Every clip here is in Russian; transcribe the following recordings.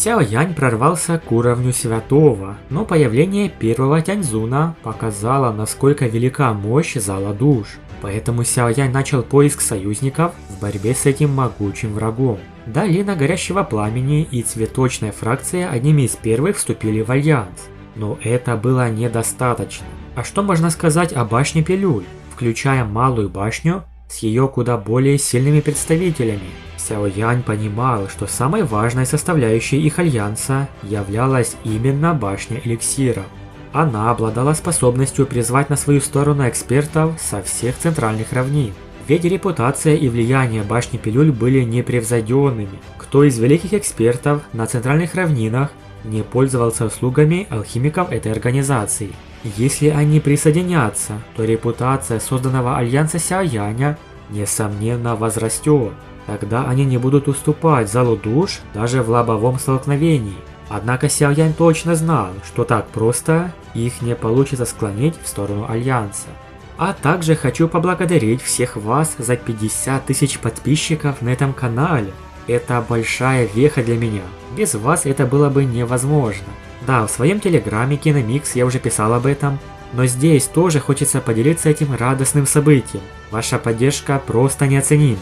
Сяо Янь прорвался к уровню святого, но появление первого Тяньцзуна показало, насколько велика мощь зала душ. Поэтому Сяо Янь начал поиск союзников в борьбе с этим могучим врагом. Долина горящего пламени и цветочная фракция одними из первых вступили в альянс. Но это было недостаточно. А что можно сказать о башне Пилюль, включая малую башню с ее куда более сильными представителями? Сяо Янь понимал, что самой важной составляющей их альянса являлась именно башня эликсиров. Она обладала способностью призвать на свою сторону экспертов со всех центральных равнин. Ведь репутация и влияние башни Пилюль были непревзойденными. Кто из великих экспертов на центральных равнинах не пользовался услугами алхимиков этой организации? Если они присоединятся, то репутация созданного альянса Сяо Яня несомненно возрастет. Тогда они не будут уступать залу душ даже в лобовом столкновении. Однако Сяо Янь точно знал, что так просто их не получится склонить в сторону альянса. А также хочу поблагодарить всех вас за 50 тысяч подписчиков на этом канале. Это большая веха для меня. Без вас это было бы невозможно. Да, в своем телеграме Киномикс я уже писал об этом, но здесь тоже хочется поделиться этим радостным событием. Ваша поддержка просто неоценима.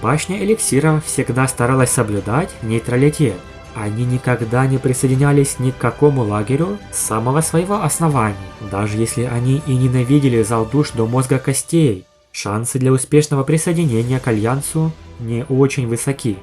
Башня эликсиров всегда старалась соблюдать нейтралитет. Они никогда не присоединялись ни к какому лагерю с самого своего основания. Даже если они и ненавидели зал душ до мозга костей, шансы для успешного присоединения к альянсу не очень высоки.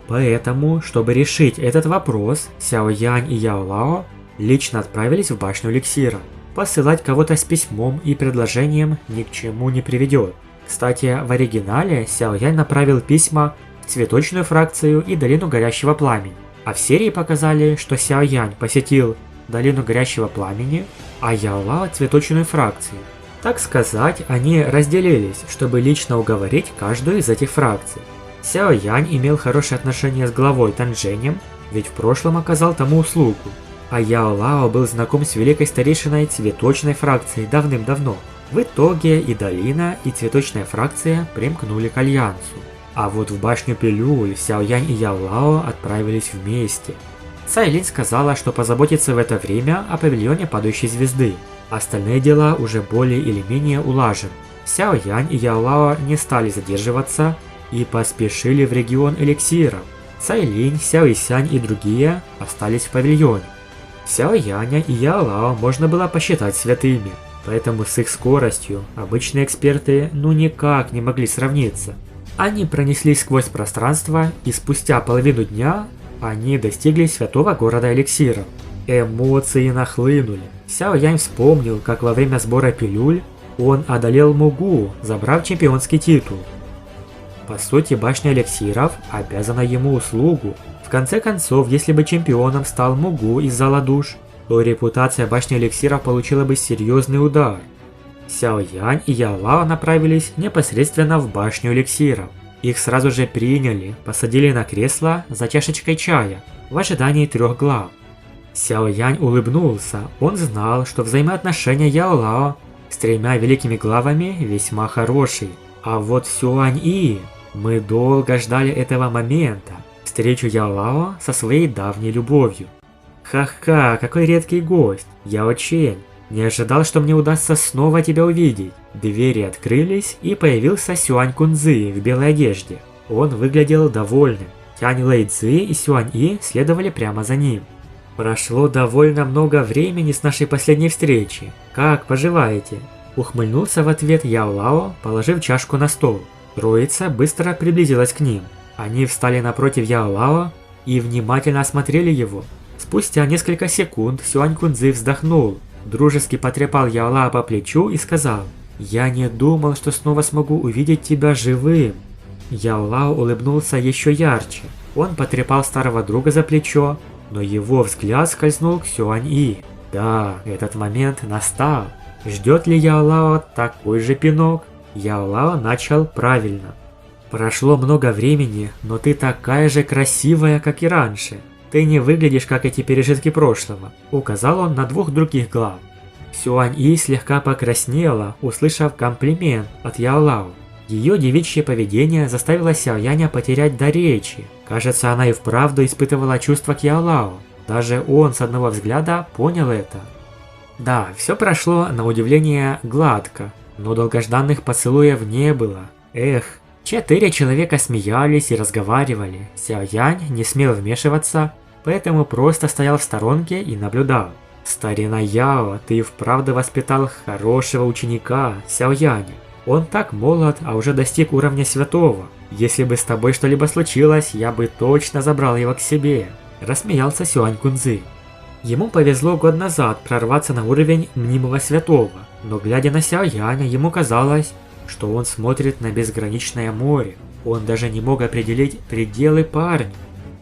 Поэтому, чтобы решить этот вопрос, Сяо Янь и Яо Лао лично отправились в башню эликсира. Посылать кого-то с письмом и предложением ни к чему не приведет. Кстати, в оригинале Сяо Янь направил письма в цветочную фракцию и долину горящего пламени. А в серии показали, что Сяо Янь посетил долину горящего пламени, а Яо Лао цветочную фракцию. Так сказать, они разделились, чтобы лично уговорить каждую из этих фракций. Сяо Янь имел хорошие отношения с главой Танжэнем, ведь в прошлом оказал тому услугу. А Яо Лао был знаком с великой старейшиной цветочной фракции давным-давно. В итоге и долина, и цветочная фракция примкнули к альянсу. А вот в башню Пилюль Сяо Янь и Яо Лао отправились вместе. Цай Линь сказала, что позаботится в это время о павильоне падающей звезды. Остальные дела уже более или менее улажены. Сяо Янь и Яо Лао не стали задерживаться и поспешили в регион эликсиров. Цай Линь, Сяо Исянь и другие остались в павильоне. Сяо Яня и Яо Лао можно было посчитать святыми, поэтому с их скоростью обычные эксперты никак не могли сравниться. Они пронеслись сквозь пространство, и спустя половину дня они достигли святого города эликсиров. Эмоции нахлынули. Сяо Янь вспомнил, как во время сбора пилюль он одолел Мугу, забрав чемпионский титул. По сути, башня эликсиров обязана ему услугу. В конце концов, если бы чемпионом стал Мугу из зала душ, то репутация башни эликсиров получила бы серьезный удар. Сяо Янь и Яо Лао направились непосредственно в башню эликсиров. Их сразу же приняли, посадили на кресло за чашечкой чая, в ожидании 3 глав. Сяо Янь улыбнулся, он знал, что взаимоотношения Яо Лао с 3 великими главами весьма хорошие. А вот Сюань И, мы долго ждали этого момента, встречу Яо Лао со своей давней любовью. Ха-ха, какой редкий гость, Яо Чень. Не ожидал, что мне удастся снова тебя увидеть. Двери открылись, и появился Сюань Кунцзы в белой одежде. Он выглядел довольным. Тянь Лэй Цзи и Сюань И следовали прямо за ним. Прошло довольно много времени с нашей последней встречи. Как поживаете? Ухмыльнулся в ответ Яо Лао, положив чашку на стол. Троица быстро приблизилась к ним. Они встали напротив Яо Лао и внимательно осмотрели его. Спустя несколько секунд Сюань Кунцзы вздохнул, дружески потрепал Яо Лао по плечу и сказал: «Я не думал, что снова смогу увидеть тебя живым». Яо Лао улыбнулся еще ярче. Он потрепал старого друга за плечо, но его взгляд скользнул к Сюань И. Да, этот момент настал. Ждет ли Яо Лао такой же пинок? Яо Лао начал правильно. «Прошло много времени, но ты такая же красивая, как и раньше. Ты не выглядишь, как эти пережитки прошлого», — указал он на 2 других глав. Сюань И слегка покраснела, услышав комплимент от Яо Лао. Ее девичье поведение заставило Сяо Яня потерять дар речи. Кажется, она и вправду испытывала чувства к Яолао. Даже он с одного взгляда понял это. Да, все прошло на удивление гладко, но долгожданных поцелуев не было. Эх, 4 человека смеялись и разговаривали. Сяо Янь не смел вмешиваться, поэтому просто стоял в сторонке и наблюдал. Старина Яо, ты вправду воспитал хорошего ученика, Сяо Яня. Он так молод, а уже достиг уровня святого. Если бы с тобой что-либо случилось, я бы точно забрал его к себе. Рассмеялся Сюань Кунцзы. Ему повезло год назад прорваться на уровень мнимого святого, но глядя на Сяо Яня, ему казалось, что он смотрит на безграничное море. Он даже не мог определить пределы парня.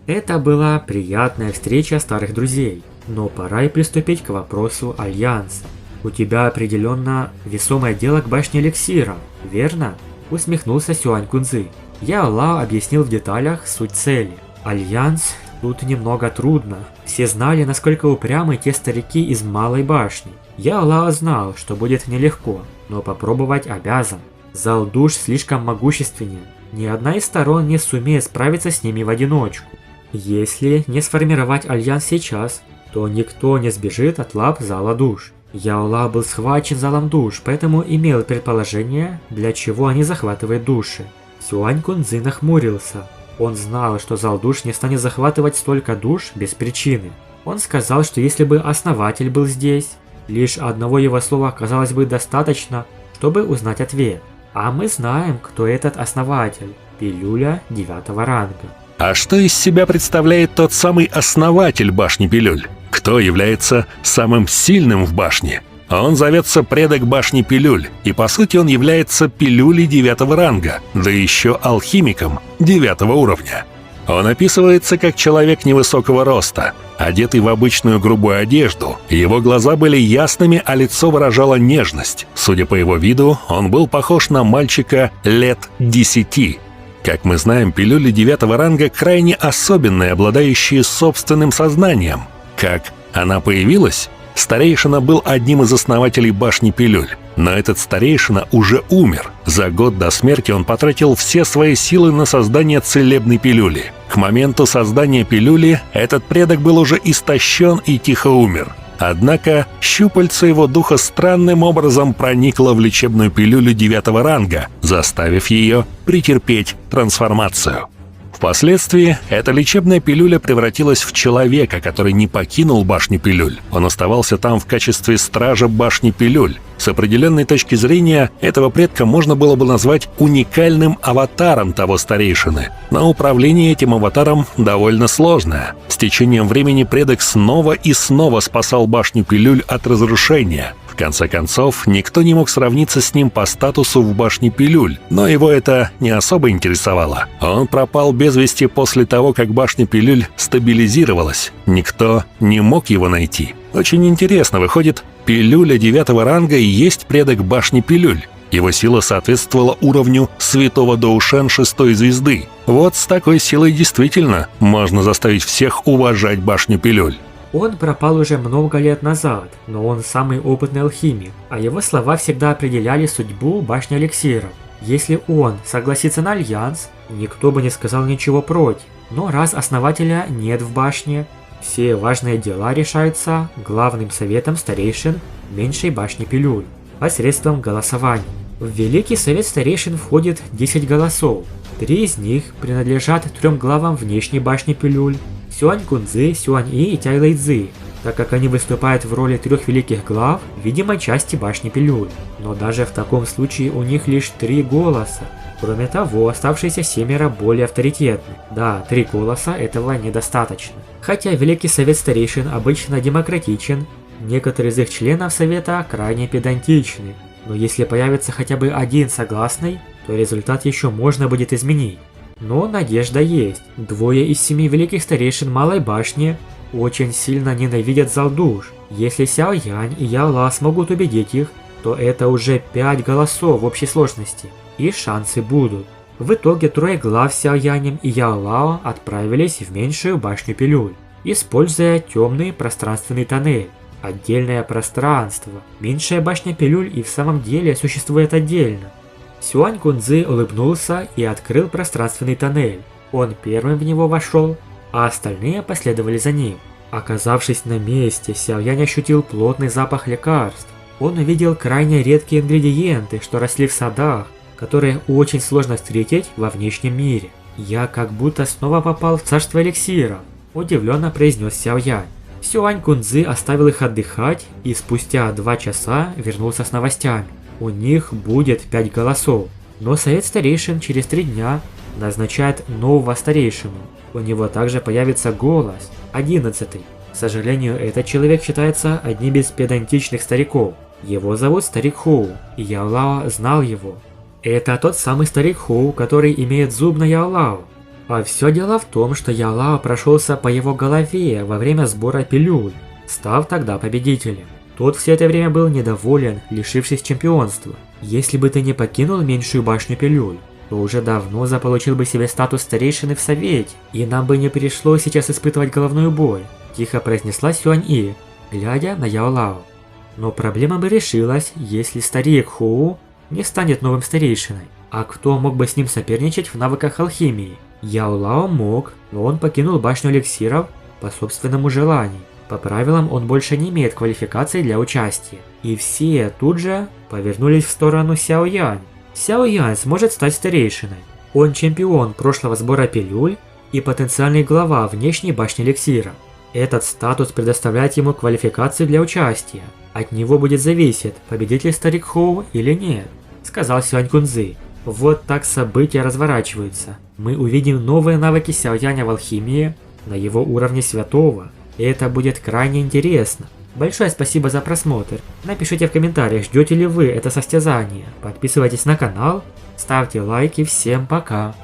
Это была приятная встреча старых друзей, но пора и приступить к вопросу Альянса. У тебя определенно весомое дело к башне эликсира, верно? Усмехнулся Сюань Кунцзы. Яолао объяснил в деталях суть цели. Альянс тут немного трудно. Все знали, насколько упрямы те старики из Малой башни. Яолао знал, что будет нелегко, но попробовать обязан. Зал душ слишком могущественен. Ни одна из сторон не сумеет справиться с ними в одиночку. Если не сформировать альянс сейчас, то никто не сбежит от лап зала душ. Яолао был схвачен залом душ, поэтому имел предположение, для чего они захватывают души. Сюань Кунцзы нахмурился. Он знал, что зал душ не станет захватывать столько душ без причины. Он сказал, что если бы основатель был здесь, лишь одного его слова оказалось бы достаточно, чтобы узнать ответ. А мы знаем, кто этот основатель. Пилюля 9-го ранга. А что из себя представляет тот самый основатель башни Пилюль? Кто является самым сильным в башне? Он зовется предок башни Пилюль, и по сути он является пилюлей 9-го ранга, да еще алхимиком 9-го уровня. Он описывается как человек невысокого роста, одетый в обычную грубую одежду, его глаза были ясными, а лицо выражало нежность. Судя по его виду, он был похож на мальчика лет 10. Как мы знаем, пилюли 9-го ранга крайне особенные, обладающие собственным сознанием. Как она появилась? Старейшина был одним из основателей башни Пилюль, но этот старейшина уже умер. За год до смерти он потратил все свои силы на создание целебной пилюли. К моменту создания пилюли этот предок был уже истощен и тихо умер. Однако щупальце его духа странным образом проникло в лечебную пилюлю 9-го ранга, заставив ее претерпеть трансформацию. Впоследствии эта лечебная пилюля превратилась в человека, который не покинул башню Пилюль. Он оставался там в качестве стража башни Пилюль. С определенной точки зрения, этого предка можно было бы назвать уникальным аватаром того старейшины. Но управление этим аватаром довольно сложное. С течением времени предок снова и снова спасал башню Пилюль от разрушения. В конце концов, никто не мог сравниться с ним по статусу в башне Пилюль, но его это не особо интересовало. Он пропал без вести после того, как башня Пилюль стабилизировалась. Никто не мог его найти. Очень интересно, выходит, пилюля 9-го ранга и есть предок башни Пилюль. Его сила соответствовала уровню святого Доушен 6-й звезды. Вот с такой силой действительно можно заставить всех уважать башню Пилюль. Он пропал уже много лет назад, но он самый опытный алхимик, а его слова всегда определяли судьбу башни эликсиров. Если он согласится на альянс, никто бы не сказал ничего против. Но раз основателя нет в башне, все важные дела решаются главным советом старейшин меньшей башни Пилюль посредством голосования. В Великий Совет Старейшин входит 10 голосов. 3 из них принадлежат 3 главам внешней башни Пилюль: Сюань Кунцзы, Сюань И и Тяй Лэйцзы, так как они выступают в роли 3 великих глав видимой части башни Пилюль. Но даже в таком случае у них лишь 3 голоса. Кроме того, оставшиеся 7 более авторитетны. Да, 3 голоса этого недостаточно. Хотя Великий Совет Старейшин обычно демократичен, некоторые из их членов Совета крайне педантичны. Но если появится хотя бы один согласный, то результат еще можно будет изменить. Но надежда есть. 2 из 7 великих старейшин Малой башни очень сильно ненавидят зал душ. Если Сяо Янь и Яолао смогут убедить их, то это уже 5 голосов в общей сложности. И шансы будут. В итоге 3 глав с Сяо Янем и Яолао отправились в меньшую башню Пилюль, используя темный пространственный тоннель. Отдельное пространство. Меньшая башня Пилюль и в самом деле существует отдельно. Сюань Кунцзы улыбнулся и открыл пространственный тоннель. Он первым в него вошел, а остальные последовали за ним. Оказавшись на месте, Сяо Янь ощутил плотный запах лекарств. Он увидел крайне редкие ингредиенты, что росли в садах, которые очень сложно встретить во внешнем мире. «Я как будто снова попал в царство эликсиров», – удивленно произнес Сяо Янь. Сюань Кунцзы оставил их отдыхать и спустя 2 часа вернулся с новостями. У них будет 5 голосов, но совет старейшин через 3 дня назначает нового старейшину. У него также появится голос, 11-й. К сожалению, этот человек считается одним из педантичных стариков. Его зовут Старик Хоу, и Яо Лао знал его. Это тот самый Старик Хоу, который имеет зуб на Яо Лао. А все дело в том, что Яо Лао прошелся по его голове во время сбора пилюль, став тогда победителем. Тот все это время был недоволен, лишившись чемпионства. Если бы ты не покинул меньшую башню пилюль, то уже давно заполучил бы себе статус старейшины в совете, и нам бы не пришлось сейчас испытывать головную боль, тихо произнесла Сюань И, глядя на Яо Лао. Но проблема бы решилась, если старик Хоу не станет новым старейшиной. А кто мог бы с ним соперничать в навыках алхимии? Яо Лао мог, но он покинул башню эликсиров по собственному желанию. По правилам он больше не имеет квалификации для участия. И все тут же повернулись в сторону Сяо Янь. Сяо Янь сможет стать старейшиной. Он чемпион прошлого сбора пилюль и потенциальный глава внешней башни эликсира. Этот статус предоставляет ему квалификацию для участия. От него будет зависеть, победитель Старик Хоу или нет, сказал Сюань Кунцзы. Вот так события разворачиваются. Мы увидим новые навыки Сяо Яня в алхимии на его уровне святого. И это будет крайне интересно. Большое спасибо за просмотр. Напишите в комментариях, ждете ли вы это состязание. Подписывайтесь на канал, ставьте лайки. Всем пока.